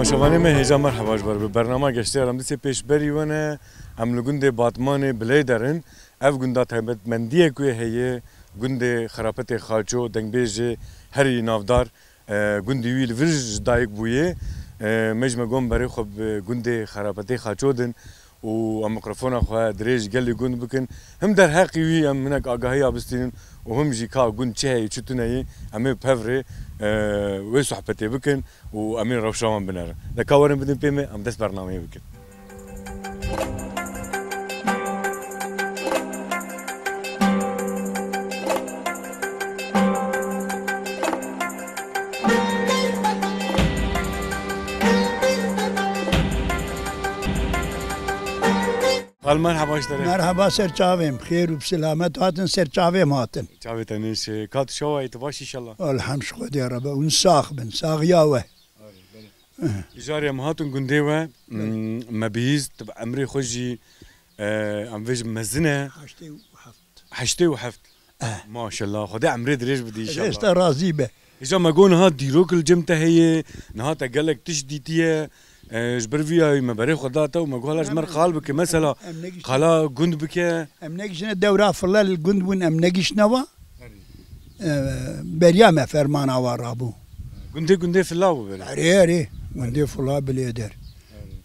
تماشاوانê me hêja merheba ji ber bi bername geştê Ramdîsê pêşberî wene em li gundê Batmanê bilê derin ev gunda taybetmendiyê ku heye gundê xerapetê Xaço dengbêjê herî navdar gundî wî li vir ji dayîk bûye me ji me got berê xwe bi gundê xerapetê Xaço din û em mikrofona xwe dirêj gelê gund bikin him derheqî wî em hinek agahiya bistînin û him jî ka gund çi heye çi tune yê em ê pevrê wê sohbetê bikin û em ê rewşa wan binerin. Deka werin bidin pê me em dest bernameyê bikin. Merhaba işte. Merhaba serçavim. Xeyr û selamet hatin serçavim hatin. Çavê te nêşe. Kat şawa yê baş inşallah. Elhamdülillah Rabbi. Un sağ bin. Sağya we. Jarê em hatun gundê we me bihîst emrê xwe jî em vê ji mezin e heştê û heft. Maşallah. Xwedê emrê dirêj bidî inşallah. Êsta razî be. Îja me got niha dîrok li cem te heye, niha te gelek tişt dîtiye. ji ber vî me berê xwe date û me got hala ji mer qal bike mesela qala gund bike. Em negişine dewra filla li gund bûn em negişnewa. Beriya me fermana wa rabû. Gundê filla bû berê. Erê gundê filla bilê der.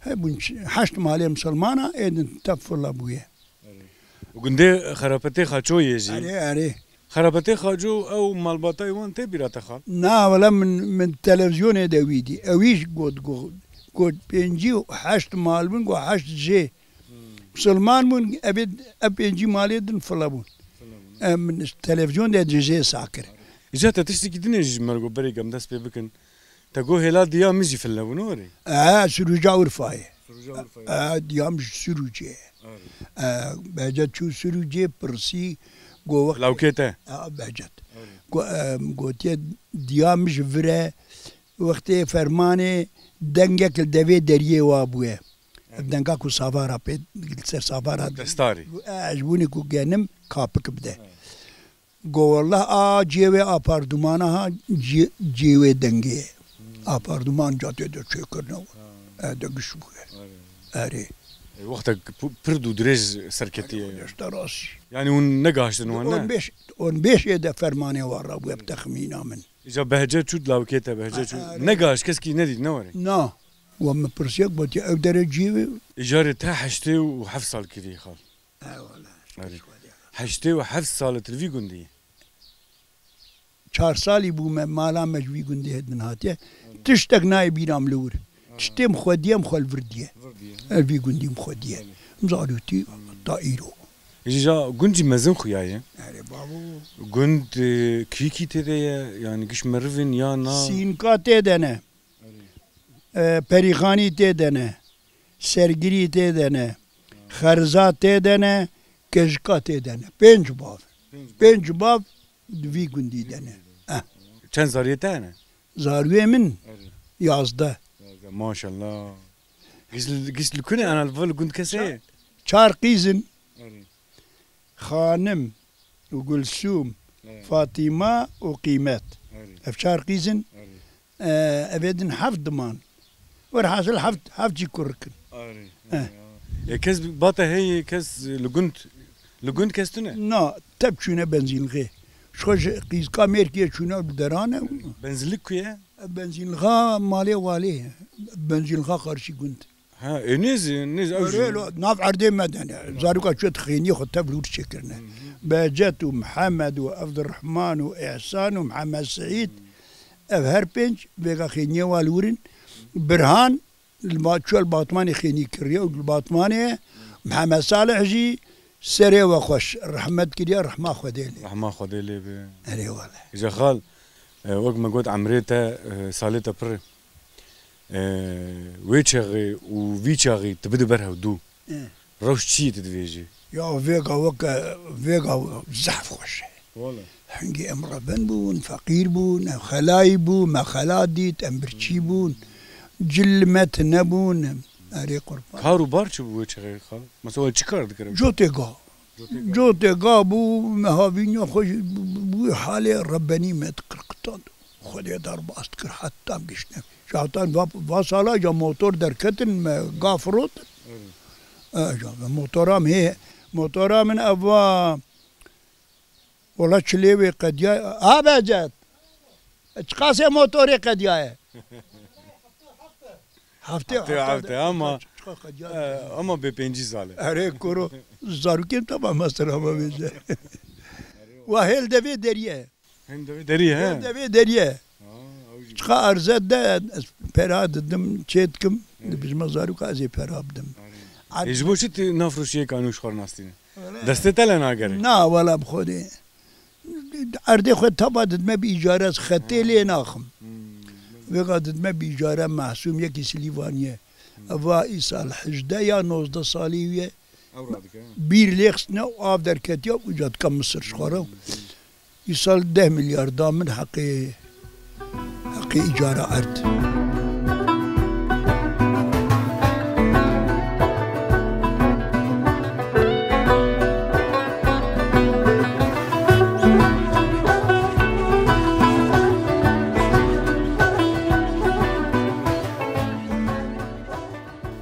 Hebûn heşt malê Musulmana êdin tef filla bûye. Gundê xerapetê Xaçoyê jî. Erê. Xerapetê Xaço ew malbatayê wan tê bîra te xal. Na wala min televizyonê de wî dî. Ew îş got pêncî û heşt mal bûn got heşt jê. Musulman bûn ev pêncî malê din fila bûn. Min televizyon de cizê sakir. İja te tiştekî dinê jî mer got berê em dest pê bikin. Te got hêla diya min jî fille bûn warê. Sürûca Urfayê. Diyam ji Sürûcê. Behcet çû Sürûcê pirsî got Lawkê te. Behcet. Gotiye diyam ji vir e wextê fermanê dengek li devê deriyê wa bûye. Denga ku savara pê ser savara Destarî. ji bûnê ku genim kapik bide. Got wallah a cêwê apardumana ha cêwê dengê ye. Aparduman cadê de çêkirine de giş bûye. Erê. Wextek pir dû dirêj serketiye. Êşta rastî. Yani hûn negaştin wan ne? 15 de fermanê wa rabûye bi texmîna min. İja behce çû lawkê te behce çû. Negaş keskî nedît ne warê. Na. Wa me pirsiyek gotiye ew dere cêwê. İjarê te heştê û heft sal kirî xal. Heştê û heft salet li vî gundî. 4 salî bû me mala me ji wî gundê hedin hatiye. Tiştek nayê bîram li wir. Tiştêm xwe diye em xwe li vir diye. Ev vî gundî em xwe diye. Zarûtî ta îro. İja gund jî mezin xuya ye. Erê babû. Gund kîkî tê de ye yani giş merivin ya na. Sînka tê de ne. Perîxanî tê de ne. Sergirî tê de ne. Xerza tê de ne. Kejka tê de ne. Pênc bav. Pênc bav di vî gundî de ne. Çend zariyê te ne? Zarûyê min 11. Maşallah. Giş li kune ana li gund kesê. 4 qîzin. Xanim û Gulsûm, Fatîma û Qîmet. Ev 4 qîzin ev êdin heft diman. Werhasil heft jî kurikin. Kes bata heye kes li gund kes tune? Na, tep çûne benzînlixê. Şo ji qîzka Mêrkiyê çûne bi derane. Benzinlik ku ye? Benzînlixa malê walê ye. Benzînlixa qarşî gund. Ha nêz Nav erdê me de ne. Zarûka çû dixênî xwe tev lûr çêkirine. Behcet û Mihemed û Evdirrehman û Ehsan û Mihemed Seîd ev her pênc vêga xêniyê wa li wirin. Birhan çû li Batmanê xênî kiriye û li Batmanê Mihemed Salih jî serê we xweş rehmet kiriye rehma Xwedê lê. Rehma Xwedê lê be. Erê wala. İja xal wek me got emrê te salê te pir wê çaxê û vî çaxê tu bide ber hewdû. Rewş çi yê tu divêjî? Ya vêga weke vêga zehf xweş e. Hingî em reben bûn, feqîr bûn, ev xelayî bû, me xela dît, em birçî bûn, cil me nebûn. Erê qurban. Kar û bar çi bû wê çaxê xal? Mesela çi kar dikir? Jotêga. Jotêga bû me havîniya xwe bû halê rebbenî me dikir qitand. خودی در باست کر حتی بیشتر شاطان و سالا جا موتور در کتن گافروت جا موتورام هی موتورام من أبوا والله شليوي قد يا أبجد تقاسي موتوري قد يا هفته اما به 5 ساله اره كورو زاروكيم طبعا مصر هما بيجي وهل دفي دريه هم دري ها دفي دريه تقا أرزاد ده براد دم تشيتكم بجمع زاروك أزي براد دم يجبو شت نافروشيه كانوا شخور ناستين دسته تلنا غير نا ولا بخودي أردي خود طبعا ما بإجارة خطي لي ناخم وقعدت ما بإجارة محسوم يكي سليفانية أفا إيسا الحجدة يا 19 صاليوية بير ليخسنا وآف در كتياب وجاد كم مصر شخورة إيسا 10 مليار دامن حقي إجارة أرض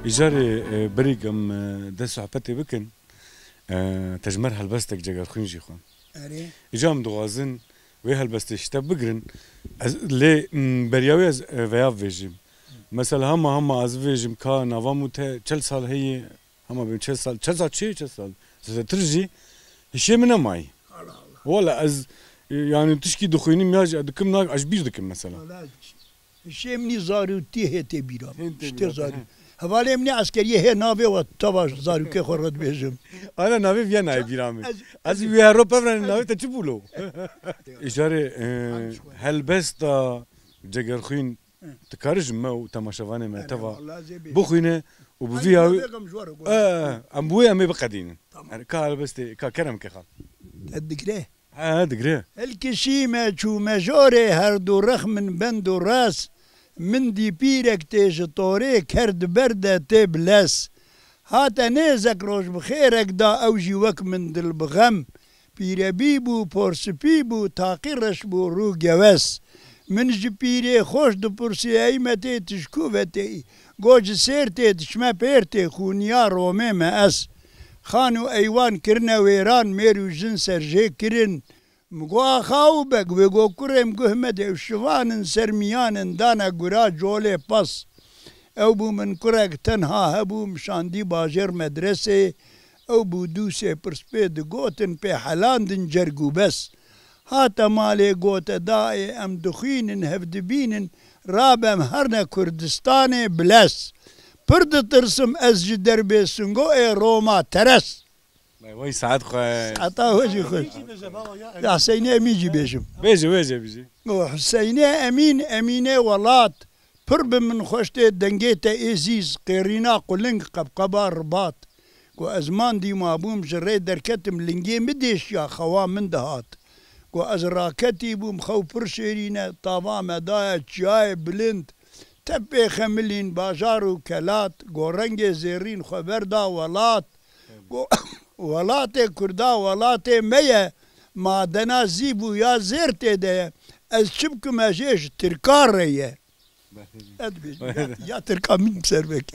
إيجاري بريقم ده صحبتي بكن تجمر هلبستك جاكر خنجي خون إيجام دوغازن وي هلبستي شتا بقرن لي برياوي ويا فيجيم مثلا هما از فيجيم كا نوامو ته 4 سال هي هما بين 4 سال 4 سال شي 4 سال ترجي هشي من ماي ولا از يعني تشكي دخويني مياج دكم ناق اجبير دكم مثلا هشي مني زاروتي هتي بيرا شتي زارو حوالی منی عسکریه هی ناوی و تواش زاروکه خورد بیشم. آره ناوی بیا نای بیرامه. از ویارو پرن ناوی تا چی بولو؟ إجارة هلبستا جگرخوین تکارج ما و تماشاوانه ما توا بخوینه و بفيها أمبوي أمي بقدين كهلبستي ككرم كخال. الدقرة. دقرة. الكشيمة شو مجوري هردو رخم من بندو راس. من دي بيرك تيج طوري كرد بردة تبلس هاتا نيزك روش بخيرك دا اوجي وك من دل بغم بيرا بيبو پورس بيبو تاقرش بو رو جوس من جي بيري خوش دو پورسي ايمتي تشكوفتي گوج سيرتي تشما بيرتي خونيا رومي ما اس خانو ايوان كرنا ويران ميرو جن سرجي كرن مگو خاوبك وگو كرم گهمد وشوان سرميان دانا گرا جولي پاس او بو من كرك تنها هبو مشاندي باجر مدرسه او بو دوسه پرسپيد گوتن پي حلاندن جرگو بس هاتا مالي گوت داي ام دخين هفدبين رابم هرنا كردستاني بلس پرد ترسم از دربي سنگو اي روما ترس وای ساعت خواه عطا وجه خوش حسين امين جي بيجم بيجي حسين امين ولات برب من خوشته دنگيتا ايزيز قيرينا قلنق قبقبا رباط كو ازمان دي مابوم جري دركتم لنجي مديش يا خوا من دهات كو ازراكتي بوم خو برشيرينا طابا مدايا تشاي بلند تبي خملين باجارو كلات كو رنجي زيرين خبردا ولات ولاتي كردا ولاتي مية معدنا زيبو يا زيرتي ده از شبكم اجيش تركار ريه يا تركا من بسربك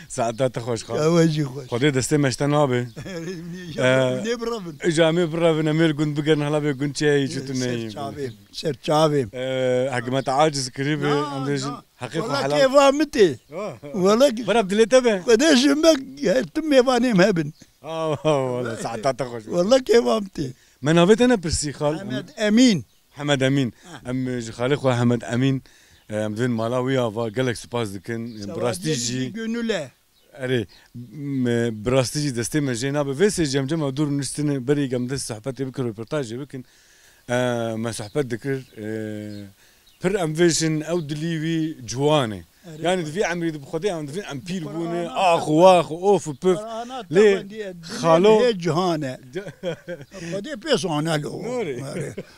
ساعتها خوش خالص واجي خوش خدي دستي مشتن ابي نبربن جامي برافن امير كنت بقرن هلا بكون شيء شتني سر شافي حكمت عاجز قريبه حقيقه حلال كيف امتي والله برا بدلته به قداش مك تمي فاني مهبن والله ساعتها خوش والله كيف امتي من هبت انا برسي خال حمد امين ام خالق حمد امين مدن مالاويا قالك سباس دكن براستيجي اري براستيجي دستي مجينا بس جمجمه دور نستنى بري جمد صحبتي بكر ريبورتاج بكن ما صحبت ذكر بر امفيشن او دليوي جواني يعني في عمري بخدي عم في امبير بونه واخ اوف بوف لي خالو جهانه خدي بيسونا لو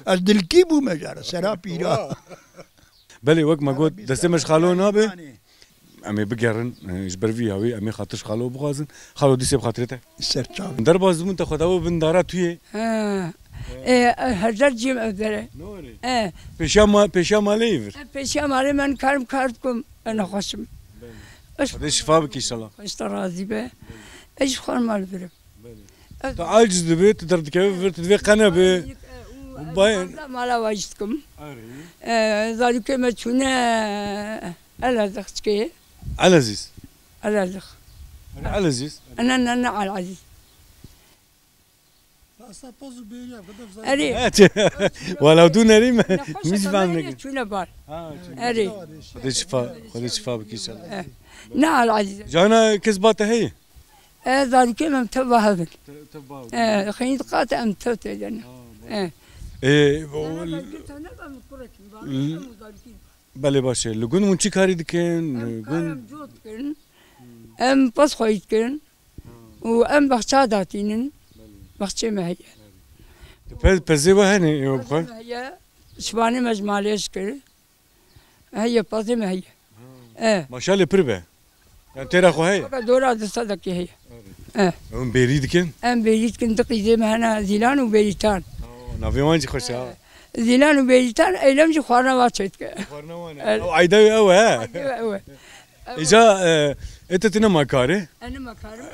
ازدل كيبو مجار سرابيرا بلي وقت ما قلت دستي مش خالو نابي امي بقرن جبر فيها وي امي خاطرش خالو بغازن خالو ديسي بخاطرته سرچا درباز من تاخذ بندارات توي هزار جیم اداره نوری اه پیشا مالی ور پیشم آره من کارم کم انا خوشم خدا شفا بکی انشالله خوش راضی به ايش خورم مال برم تا عاجز دبی تقدر تکوی ور تدوی قناه به باين مالا واجدكم ذلك ما تشونا الازخ العزيز الازخ العزيز انا على العزيز اري ولو دون ريم مش فاهم شونا بار اري خذ شفا بك ان شاء الله نا على العزيز جانا كسباتها هي ذلك ما متبع هذا خليني تقاطع متوتة جانا ايه بله باشه لگون من چی کاری دکن لگون ام بس خويت كن وام بخشا داتينن بخشي ما هي پزه و هنی یوبخه هي شبانه مجماليش كر هي بس ما هي ماشاءالله پربه يعني ترى خو هي دورا دستك هي ام بيري دکن ام بيريت كنت قيزه مهنا زيلان وبيريتان نافي وانجي خوشا زيلان وبيريتان ايلم جي خورنا واتشت او عيدا او ها اجا انت تنا ما كاري انا ما كارم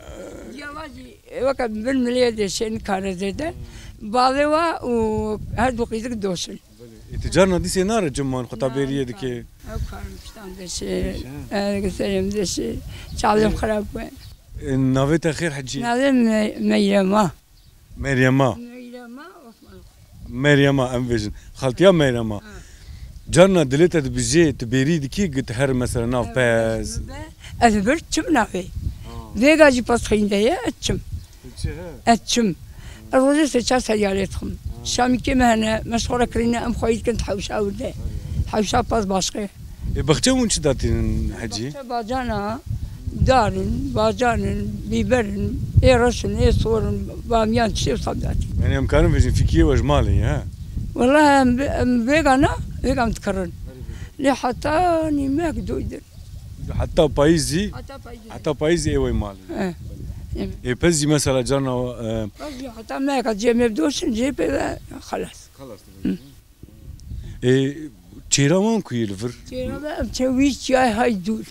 جوازي وقت بالمليا دشين كار زيده باوا وهادو قيزك دوسن تجارنا دي سينار جمان خطابيريه دكي او كارم شتان دشي قسم دشي شعلم خراب نافيتا خير حجي نادم مريم مريم ام فيجن خالتيا مريم جارنا دليتا بيجي تبيري دكي قلت هر مثلا ناف باز اثبرت شم نافي ذيك جي باس خين ديا اتشم الرجل سيشا سيارتهم شامي كيما هنا مشغوله كرينا ام خويت كنت حوشا ولا حوشا باس باشقي بختو وانش داتين حجي باجانا دارن باجانن بيبرن ايرسن صورن باميان شي صداتي يعني امكانهم فيجن فيكي وجمالي ها والله فيغا متكرر لي حتى ني ماك دويدر حتى بايزي بايزي ايوه مالي اي بزي مثلا جانا حتى ماك جي مبدوش نجيب خلاص اي تشيرامان كويلفر تشيرامان تشويش جاي هاي دول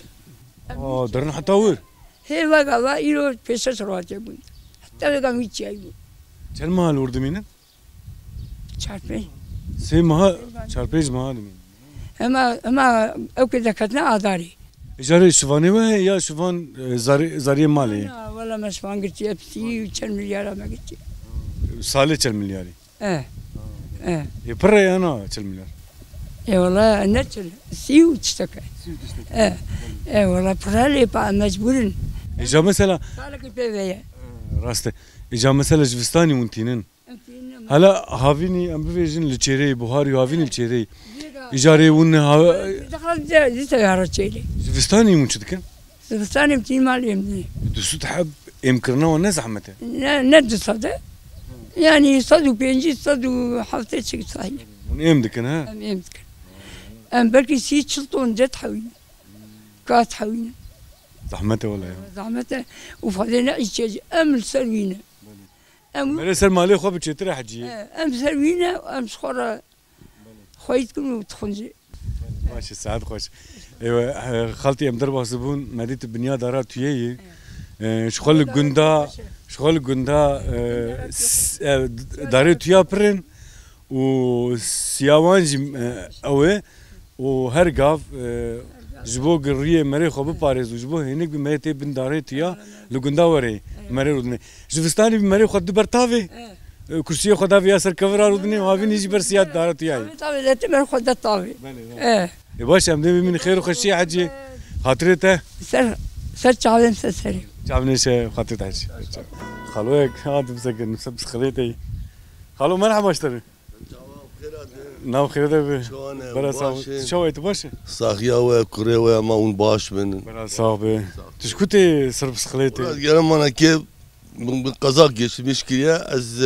درنا حتى ور هي بقى يرو بيسس رواتي يقول حتى بقى ميتشي يقول كم مال ورد مين؟ شاربي سي مها شاربيز مها اما او كذا كتنا اداري جاري شوفاني ما يا شوفان زاري مالي والله ما شوفان قلت يبسي و 10 مليار ما قلت سالي 10 ملياري ايه يبري انا 10 مليار اي والله نتل سيو تشتكى ايه والله برالي بقى مجبورين اجا مثلا قالك البيبي راسته اجا مثلا جفستاني وانتينن هلا هافيني ام بفيجن لتشيري بوهاري هافيني لتشيري اجاري ون دخلت دي سيارة تشيلي جفستاني منشدكن جفستاني متين مال يمني دسو تحب امكرنا ونا زحمته ند صدى يعني صدو بينجي صدو حفتة شيء صحيح ونيمدكن ها يمدكن ام بركي سي تشلطون جت حوين كات حوين زحمته ولا زحمته وفضينا ايش ام سلوينا ام مالي خو بتشتري حجي ام سلوينا وام صخره خويتكم وتخنجي ماشي سعد خوش ايوه خالتي ام دربه زبون مدينه بنيا دارات تويي شغل جندا داري تويا برن وسياوانج اوه وهر قاف جبو قريه مري خو بباريز وجبو هنيك بمريتي بن داري تويا لجندا وري مري رودني جفستاني بمري خو دبرتافي كرسي خدا في ياسر كفر رودني وهافي نيجي برسيات دارت وياي طافي لا تمر خدا طافي ايه يا باشا مدبي من خير وخشي حجي خاطرته سر تعلم سري تعبني شي خاطرته حجي خلوك هذا مسكن مسبس خليتي خلو مرحبا اشتري ناو خيرته برا صاحب شو ايت باشا صاحيا وكوريا ما اون باش من برا صاحبي تشكوتي سربس خليتي يا انا كيف بالقزاق جيش مشكلة از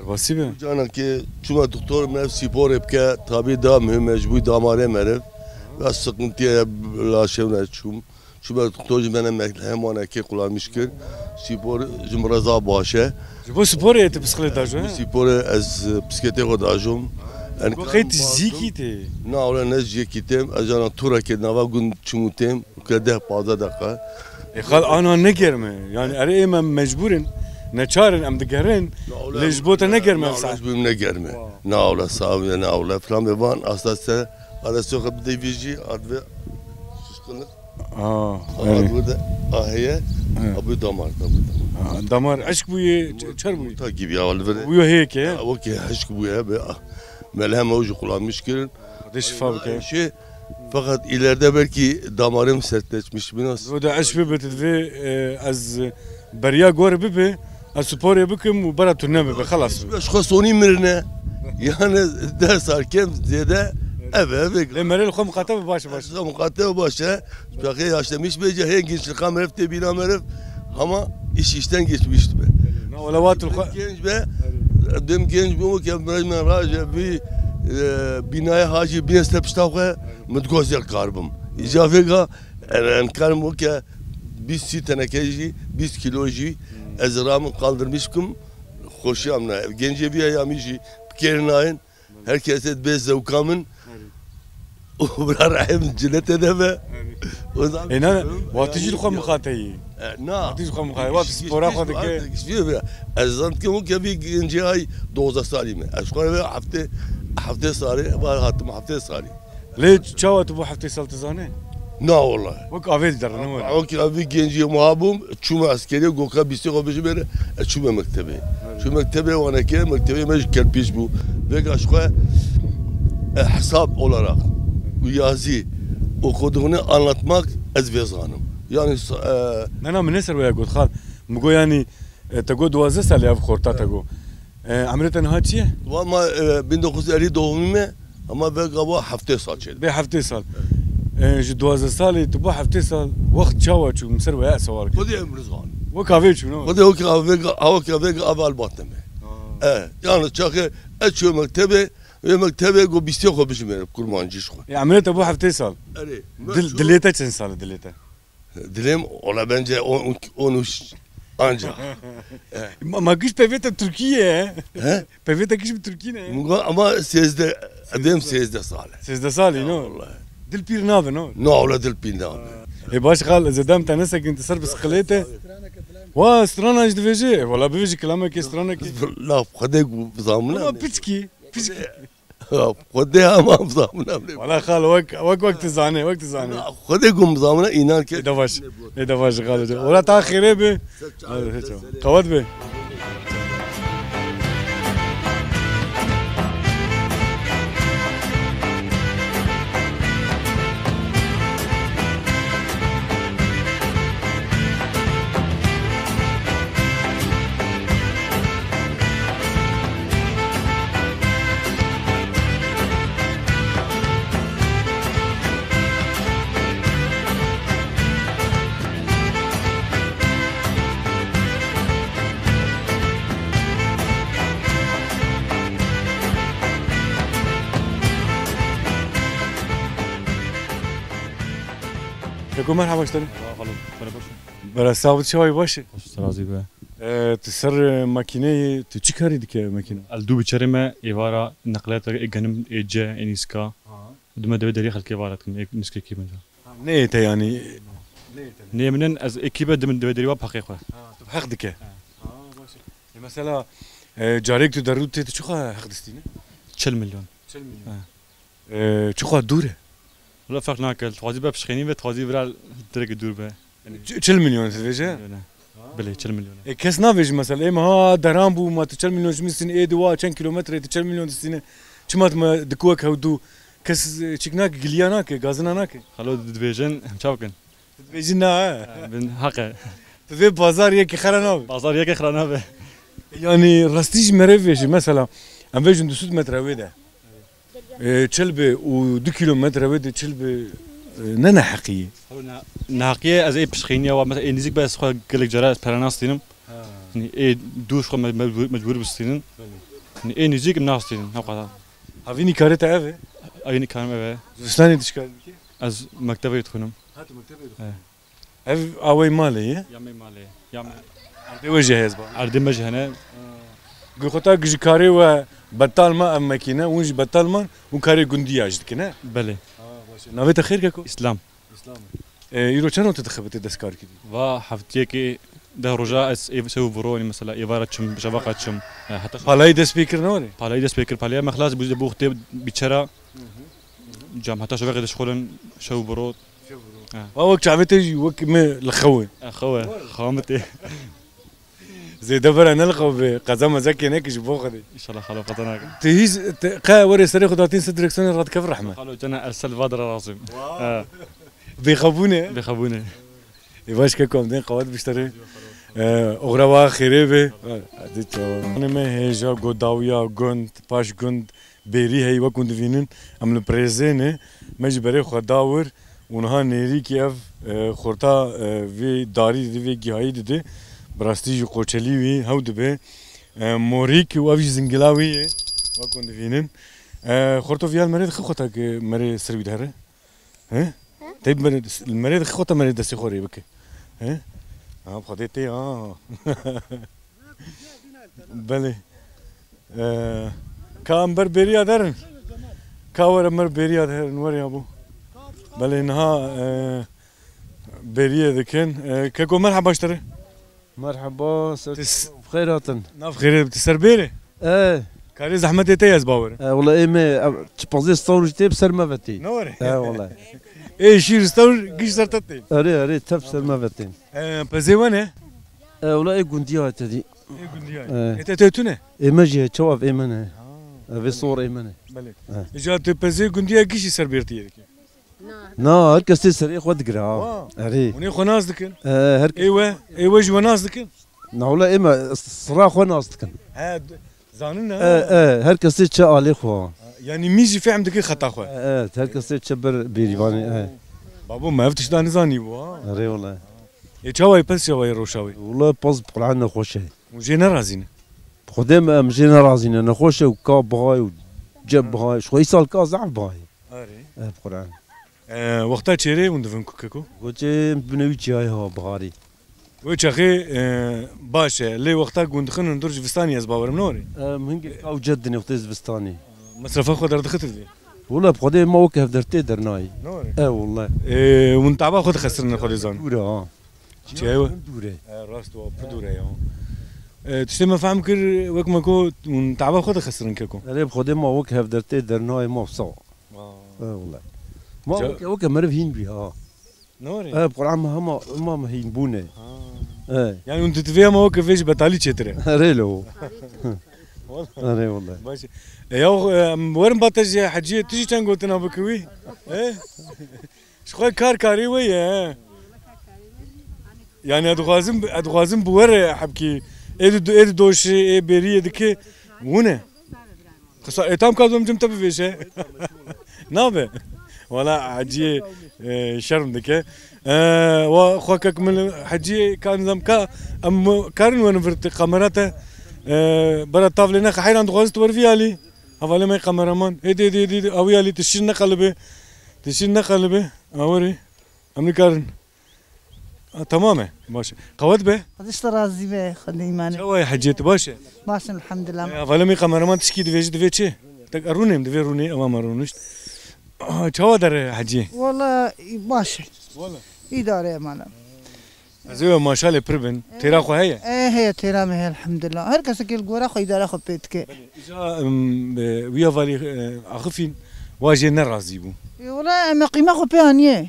بسيبه جانا كي شو دكتور من سيبور بكا طبيب دام مهم مجبور داماره مرف بس سقنتي لا شو نشوم شو بتوج من همانا كي قلا مشكل سيبور جمرزا باشه جبو سبوري تبسخلي داجو سيبور از بسكيتي خد اجوم وقيت زيكي تي نا ولا نجي كيتم اجانا تورا كدنا وقن چموتم كده 15 دقيقه خال انا نگرمه يعني اري ما مجبورن نچارن ام دگرن لجبوت نگرمه لا بيم نگرمه نا ولا صاحب نا ولا فلان بان اساسا على سوق بدي بيجي ادوي burada ahiye abi damar damar aşk bu ye çar bu takip ya vallahi bu heyk ya okey aşk bu ya melhem ucu kullanmış kirin de şifa bu şey fakat ileride belki damarım sertleşmiş biraz o da aşk bir betedve az beriya gor bibi az spor yapıkım ve bara turne bibi خلاص başka soni mirne yani ders hakem ziyade evet lemerel khom qata baş baş mukate başa bakı yaşlamış bece her gençlik kamerefte binameref ama iş işten geçmişti be. Valla vatul genç be. Dem genç bu ki ben raja bir binaya hacı bir step stafı mutgozel karbım. İcafega en karım o ki biz sitenekeci 100 kiloji ezramı kaldırmışım. Hoşamla gence bir ayamışı kerinayın herkese bez zevkamın وبرا رحم جلته دبه انا واتجي لكم مخاتي نا واتجي لكم مخاتي وات سبورا خدك ازان كم كبي جاي 12 سالي من اشقر هفته سالي بعد هاتم هفته سالي ليش تشاوت ابو هفته سالت زانه نا والله وك افيل در نو اوكي ابي جنجي مهابم شو عسكري جوكا بيستي قبل بره شو مكتبه شو مكتبه وانا كده مكتبه مش كلبيش بو بقى اشقر hesap olarak yazı okuduğunu anlatmak ezvezanım. Yani انا من نسر ويا قلت خال مقول يعني تقول 12 سال يا خورتا تقول عمرتن هاتيه ama 1950 doğumlu ama ve galiba hafta saçıldı. به هفته سال جو 12 سال تبو هفته سال وقت جوا شو مسر ويا سوار Bu da emrizan. وكافي شنو Bu da o kahve aval batmı. Yani çakı açıyor mektebi ve mektebe go bistiyor kopuşum yani kurmancı şu. يا عمرت ابو هفته سال دليته كم سال دليته dilim ona bence 13 ancak. ما قيش بيفيتا تركيا He? بيفيتا كيش بتركيا Ama sezde adam sezde sale. سيزدا سالي نو Vallahi. دل بير نافا نو Ne ola dil pindan. اي باش خال اذا دام تنسك انت صار بسقليته وا سترانا ايش دفيجي ولا بيجي كلامك سترانا كي La خدك zamına. والله بيتسكي خدك ama zamına. والله خال وقت زاني وقت زاني خدك zamına inan ki. اذا باش خال ولا تاخير به قوات به يقول مرحبا اشتري برا ثابت شوي باش راضي به تسر ماكينه تشكاري ديك ماكينه الدو بچرمه ايوارا نقلات اجنم ايجا انيسكا دما داري خلك ايوارات نسكي كي منجا نيته يعني ني منن از اكيبه دم داري وا حقيقه حق ديك مثلا جاريك تدروت تشخا حق دستينه 40 مليون 40 مليون تشخا دوره ولا فرق ناكل توازي باب شخيني و توازي برا درك دور به 40 مليون تفيجا بله 40 مليون كاس نافيج مثلا اما ها درام بو ما 40 مليون جمسين اي دوا 10 كيلومتر 40 مليون دستينه چمات ما دكوك هودو كاس چكناك جلياناك غازناناك خلو ديفيجن شاوكن ديفيجنا بن حق في بازار يك خرنا بازار يك خرنا به يعني راستيج مريفيش مثلا ام فيجن 200 متر ويدا تشلبه و2 كيلومتر ويدا تشلبه ننا حقيقي ناقيه از اي بشخينيا و مثلا نزيك بس خو قلك جرا اسبراناستينم يعني اي دوش خو مجبور بستينن يعني اي نزيك مناستينن هاقا هافيني كارتا افي ايني كان افي زستاني تشكال از مكتبه يدخلم هات مكتبه اف اوي مالي يامي مالي يامي دي وجه هزبا عردي مجهنا قلت جكاري و بطال ما ماكينه ونج بطال ما وكاري جندي اجد كنا بله نويت خير كاكو اسلام يرو كانوا تدخبت الدسكار كده و حفتيكي ده رجاء سوي بروني مثلا إبارة شم شبكة شم حتى بالاي ده سبيكر نوري بالای دست بکر بالای ما خلاص بوده بوخته بیچاره جام حتى شبكة شغلن شو برود وقت عمتي وك ما لخوه أخوه خامتي زي دبر انا لقوا بقزامه زكي هناك يجيبوه خدي إن شاء الله خلاص قطناك تهيز قا وري سري خداتين صدركسون راد كف رحمه قالوا جنا السلفادر راسم بيخافونه بيخبونه يباش كم دين قوات بيشتري اغروا خريبه انا ما هيجا غوداويا غوند باش غوند بيري هي وكوند فينن ام البريزين مجبري خداور ونها نيري كيف خورتا في داري في جهاي دي براستيج قوچلي وي هود به موريك وافي زنجلاوي وكوند فينن خورتو فيال مريض خطك مري سربي دهره ها طيب المريض خطه مريض دسي خوري بك ها بخديتي بله كامبر بيريا درن كاور مر بيريا درن وري ابو بله انها بيريا ذكن كاكو مرحبا اشتري مرحبا بخيراتن ناف خير بتسربيري ايه كاري زحمتي تياز باور والله ايه ما تبوزي ستور جتي بسر ما فتي نوري والله ايه شير ستور قيش صرتتي اري تفسر ما فتي بزي وانا والله ايه قنديا تدي ايه قنديا انت تيتونه ايه ما جي تشوف ايه منه في صور ايه منه بله جات بزي قنديا قيش سربيرتي نا هركس تسري خود قرا اري وني خناس دكن هركس ايوه جو ناس دكن والله ايه ما صراخ وناس دكن زاننا هركس تشا علي خو يعني ميجي في عندك خطا خو هركس تشبر بيريواني بابو ما عرفتش داني زاني بو اري والله يتشاوي بس شوي روشاوي والله باز بقلعنا خوشه وجينا رازين خدام مجينا رازين انا خوشه وكاب بغاي وجب بغاي شوي صار كاز عف بغاي اري بقلعنا وقتها تشيري وندفن كوكاكو قلت بنويتي هاي هو بغاري وش اخي باشا لي وقتها كنت خلينا ندرج فستاني از باور منوري مهنجي او جدني وقتيز فستاني مصرف اخو درت خطر دي والله بخدي ما وقف درتي درناي نوري والله ونتعبا خد خسرنا خد زان دورة ايوه دورة راست بدورة يا تشتم فهم كر وك ماكو ونتعبا خد خسرنا كيكو انا بخدي ما وقف درتي درناي ما بصو والله ما وقف مرف هين بها نوري بقول ما هين بونه يعني انت تفيها مواقف ايش بتالي تشتري ريلو والله ماشي يا وين بطج حجيه تجي كان قلت انا بكوي ايه شخوي كاري ويا يعني ادغازم بور حبكي ايد دوش اي بريه دكي ونا خصا تام كازم جمت بفيش نابه ولا حجيه شرم دكي واخوك من حجيه كان زمكا ام كارن ونفرت قمراته برا طافلنا حيران دغوز تورفي علي هفالي ما قمرامان هدي اوي علي تشيلنا قلبه اوري امني كارن تمام ماشي قوات به قديش راضي به خلي ماني شو يا حجيت باشا باشا الحمد لله هفالي ما قمرامان تشكي دفيج شي تقروني دفيروني امام رونش شو در حجي والله باشا والله إدارة مالا زي ما شاء الله بربن ترى خو هي هي ترى ما هي الحمد لله هر كسك الجورا خو إدارة خو بيتك ويا فالي أخفين واجي نرازي بو والله ما قيمة خو بيانية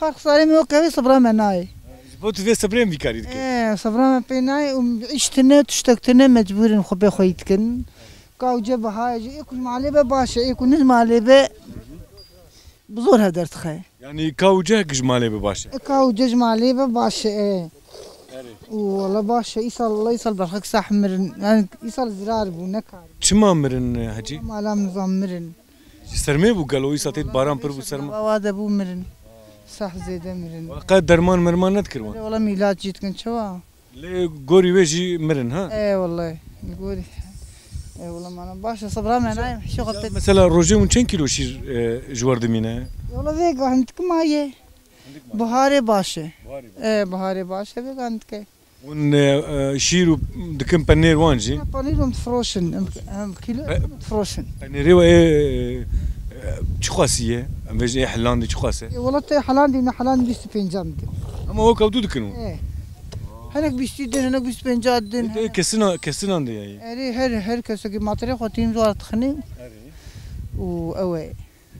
كار خسارة مو كوي صبرا مناي بوت في صبرين بيكاري دك صبرا بيناي وعشتنا تشتكتنا مجبورين خو بخويتكن كاو جب هاي يكون معلبة باشا يكون المعلبة بزورها درت خي يعني كاوجه جمالي بباشا كاوجه جمالي بباشا والله باشا الله يصل برخك صح مرن يعني يصل زرار بونكار شما مرن حجي ما لام نظام مرن سرمي بو قالوا يساتيت باران بربو سرما وهذا بو مرن صح زيدا مرن قد درمان مرمان نذكر والله ميلاد جيت كنت شوا لي غوري ويجي مرن ها والله غوري والله ما انا باشا صبرا ما نايم شغل مثلا روجي من كم كيلو شير جوار دمينه والله ذيك عندك مايه بهاري باشا بهاري باشا بقى ون شيرو دكم بانير وانجي بانير متفروشن كيلو متفروشن بانيري وايه تشخاصيه مش ايه حلاندي تشخاصه والله حلاندي حلاندي بيست فنجان اما هو كودو دكنو ايه هناك بيستيدن هناك بيست فنجان دن كسنا دي يعني هر كسك ماتري خوتين زوار تخني واوي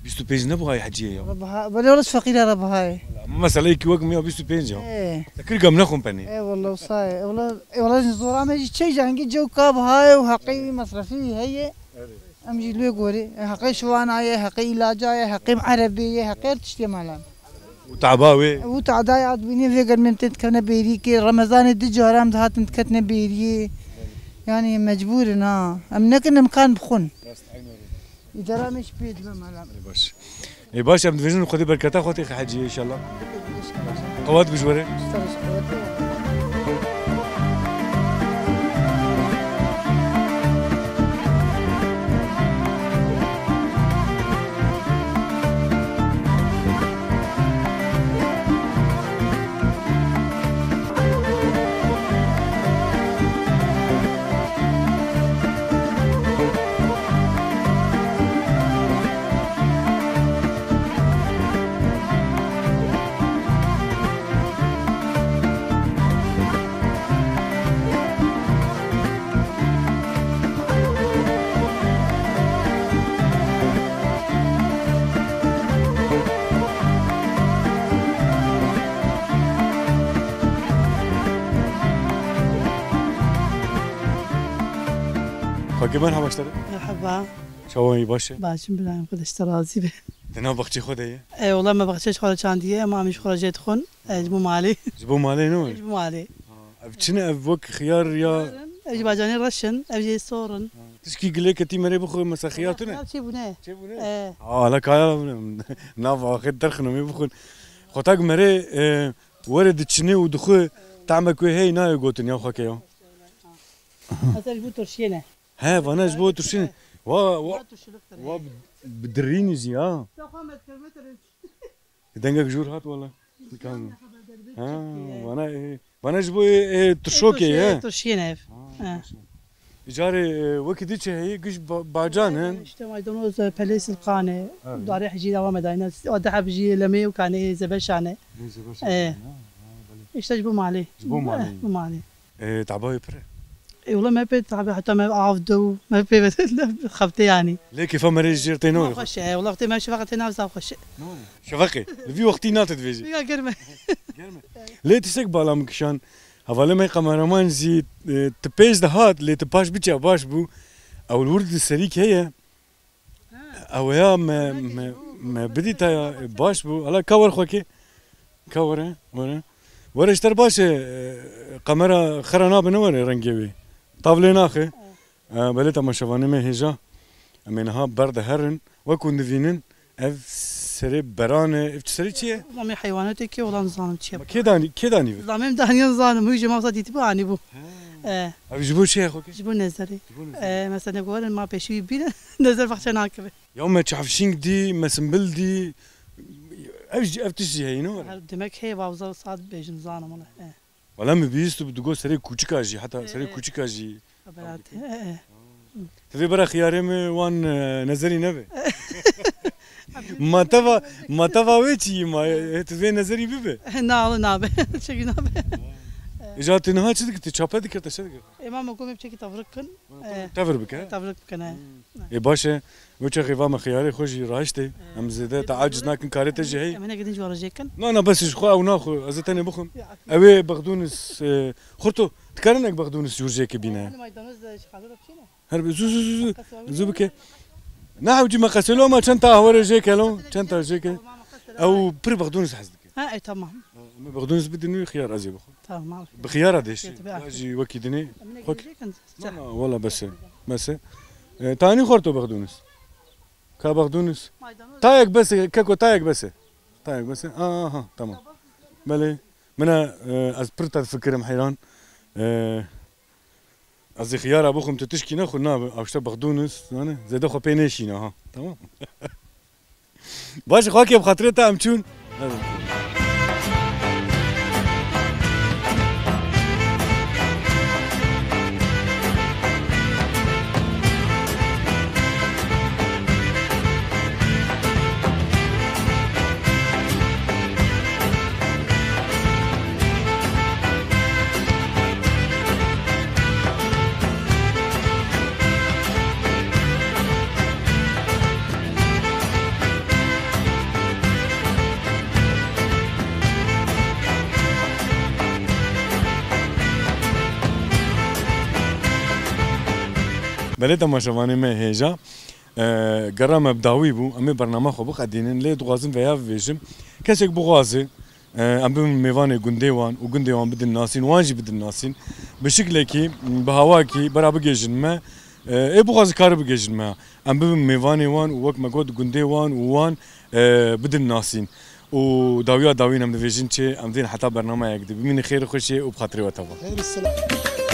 بيستو بيج نبغى حجيه ربها بلا ولا فقيره ربها مساله كي وقت 100 بيستو بيج ايه تكري قام نخون بني ايه والله صاي والله نزورا ما شيء جانجي جو كاب هاي وحقي مصرفي هي امجي لو غوري حقي شوانا هي حقي علاجا حقي عربي حقي تشتي مالام وتعباوي عاد بيني في قد من تتكنا بيريكي رمضان دي جهرام ذات تتكتنا بيري يعني مجبورنا امنا كنا مكان بخون إذا مش بيت بمالام باش اي باشا بدفيجن خدي بركاته خوتي حاجي ان شاء الله قوات بجوري خاكي مرحبا اشتري مرحبا شوي باشا باشم بلايم خد اشترازي به انا بختي خدي اي والله ما بغيتش خرج عندي ما مش خرجت خون جبوا مالي جبوا مالي نو جبوا مالي شنو ابوك خيار يا اجي جاني رشن اجي صورن تشكي قليك تي مري بخو مسا خيارتنا شيبونه ايه لك هاي نافع خد درخنو مي بخون خوتاك مري ورد تشني ودخو تعمل كوي هي ناي قوتن يا خاكيو هذا جبوا ترشينه ها فانا جبوا ترشينه و بدريني زي دنگك جور هات والله كان وانا جبوا ترشوكي ها ترشينه جاري وقت ديش هي قش باجان هن اجتماع دونوز بليس القانه داري حجي دوام داينا ودح بجي لمي وكان زبشانه ايه ايش تجبوا مالي جبوا مالي تعباي بره اي والله ما بيت تعبي حتى ما عافدو ما بيت خبطي يعني ليه كيف مريج جيرتينو خش والله وقت ما شفقت ناس خش شفقي في وقتي نات تفيجي يا قرمه ليه تسك بالا مكشان هذا ما كاميرامان زي تبيج دهات اللي تباش بيتش باش بو او الورد السريك هي او يا ما بديت باش بو على كور خوكي كور ورا اشتر باش كاميرا خرنا بنور رنجوي طاولين اخي بليت ما شفاني ما هجا منها برد هرن وكون فينن اف سري برانه اف سري شيء والله حيوانات كي والله نظام شيء كداني والله داني نظام يجي ما صديتي باني بو جيبوا شيء اخوك جيبوا نزري مثلا نقول ما بيشوي بينا نزل فخشان هكذا يوم ما تعرفشين دي ما سنبل دي افتشي هي نو دمك هي واوزا صاد بيج نظام والله ولا ما بيستو بدو سري كوچكاجي حتى سري كوچكاجي تبي برا خيارم وان نظري نبي ما تبا ويتي ما تبي نظري بيبي نابه شكي نابه اجات نها تشدك تشابه ديك تشدك امام اقوم بشكي تفرقن تفرق بك اي باشا وجه غيفا خياري خوشي راشتي ام زيده تعاجز ناكن كاريت جي هي انا قاعدين جوا رجيكن انا بس خو او ناخو ازتني بخم اوي بغدونس خرطو تكرنك بغدونس جورجيك بينا ما يدونس شخالو بشينا هرب زو بك نحو جي ما قسلو ما شنطه ورا جيك لو شنطه جيك او بري بغدونس حسدك اي تمام بغدونس بدي خيار ازي بخو تمام بخيار هذاش اجي وكيدني خوك والله بس تاني خرطو بغدونس كبغدونس تايك بس كاكو تايك بس تمام بلي منا ازبرت الفكر محيران ازي خيار ابوكم تتشكي ناخذ ناب او شتا بغدونس انا زي دخو بينيشينا ها تمام باش خوكي بخاطري تاع مشون بله تماشاوانه ما هجا گرام ابداوی بو امی برنامه خو بقدینن لی دوازن ویا ویجم کسک بغازه ام بم میوان گندیوان و گندیوان بدن ناسین وانجی بدن ناسین به شکلی کی به هوا کی برابر گیجن ما ای بغاز کار بگیجن ما ام بم میوان وان وک مگود گندیوان وان بدن ناسین و داویا داوین ام دویجن چه ام دین حتی برنامه یک دی بمین خیر خوشی و بخاطری و تبا خير السلام